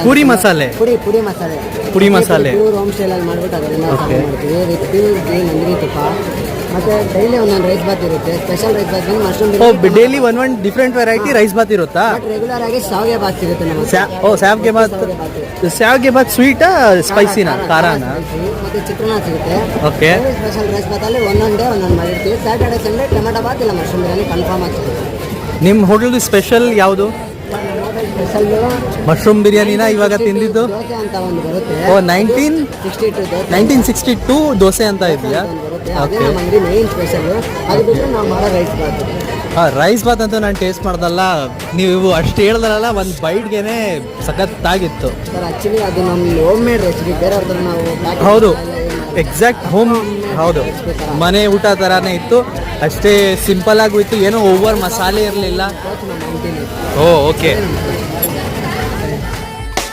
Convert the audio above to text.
ಪುರಿ ಮಸಾಲೆ ಪುಡಿ ಮಸಾಲೆ ಪುಡಿ ಮಸಾಲೆ ಪ್ಯೂರ್ ಹೋಮ್ ಸ್ಟೈಲಲ್ಲಿ ಮಾಡಿಬಿಟ್ಟು ಅದರಿಂದ ಮಾಡ್ತೀವಿ ವಿತ್ ಪ್ಯೂರ್ ಗ್ರೀನ್ ನಂದಿನಿ ತುಪ್ಪ. ಮತ್ತು ಡೈಲಿ ಒಂದೊಂದು ರೈಸ್ ಬಾತ್ ಇರುತ್ತೆ. ಸ್ಪೆಷಲ್ ರೈಸ್ ಬಾತ್ ಬಂದು ಮಶ್ರೂಮ್ ಡೈಲಿ ಒಂದೊಂದು ಡಿಫ್ರೆಂಟ್ ವೆರೈಟಿ ರೈಸ್ ಬಾತ್ ಇರುತ್ತಾ? ರೆಗ್ಯುಲರ್ ಆಗಿ ಶಾವಿಗೆ ಬಾತ್ ಸಿಗುತ್ತೆ ನಮಗೆ. ಶಾವಿಗೆ ಬಾತ್ ಸ್ವೀಟಾ ಸ್ಪೈಸಿನಾ ಖಾರಾನ? ಮತ್ತು ಚಿತ್ರಾನ್ನ ಸಿಗುತ್ತೆ. ಓಕೆ. ಸ್ಪೆಷಲ್ ರೈಸ್ ಬಾತಲ್ಲಿ ಒಂದೊಂದು ಮಾಡಿರ್ತೀವಿ. ಸ್ಯಾಟರ್ಡೆ ಸಂಡೇ ಟೊಮೆಟೊ ಬಾತ್ ಇಲ್ಲ ಮಶ್ರೂಮ್ ಬಿರಿಯಾನಿ ಕನ್ಫರ್ಮ್ ಆಗಿ ಸಿಗುತ್ತೆ. ನಿಮ್ಮ ಹೋಟೆಲ್ದು ಸ್ಪೆಷಲ್ ಯಾವುದು? ಸ್ಪೆಷಲ್ ಮಶ್ರೂಮ್ ಬಿರಿಯಾನಿನ ಇವಾಗ ತಿಂದಿದ್ದು? ದೋಸೆ ಅಂತ ಒಂದು ಬರುತ್ತೆ. 1962 ದೋಸೆ ಅಂತ ಇದೆಯಾ? ಅದೇ ನಮ್ಮ ಅಂಗಡಿ ಮೇನ್ ಸ್ಪೆಷಲ್. ಅದು ಬಿಟ್ಟರೆ ನಾವು ಮಾಡೋ ರೈಸ್ ಬಾತ್. ರೈಸ್ ಬಾತ್ ಅಂತೂ ನಾನು ಟೇಸ್ಟ್ ಮಾಡ್ದಲ್ಲ, ನೀವು ಅಷ್ಟು ಹೇಳ್ದಲ್ಲ, ಒಂದು ಬೈಟ್ಗೆನೆ ಸಖತ್ತಾಗಿತ್ತು ಸರ್. ಆ್ಯಕ್ಚುಲಿ ಅದು ನಮ್ಮ ಹೋಮ್ ಮೇಡ್ ರೆಸಿಪಿ, ಬೇರೆಯವ್ರ ನಾವು ಹೌದು ಎಕ್ಸಾಕ್ಟ್ ಹೋಮ್. ಹೌದು, ಮನೆ ಊಟ ಥರನೇ ಇತ್ತು, ಅಷ್ಟೇ ಸಿಂಪಲ್ ಆಗೂ ಇತ್ತು, ಏನೋ ಓವರ್ ಮಸಾಲೆ ಇರಲಿಲ್ಲ. ಓ ಓಕೆ.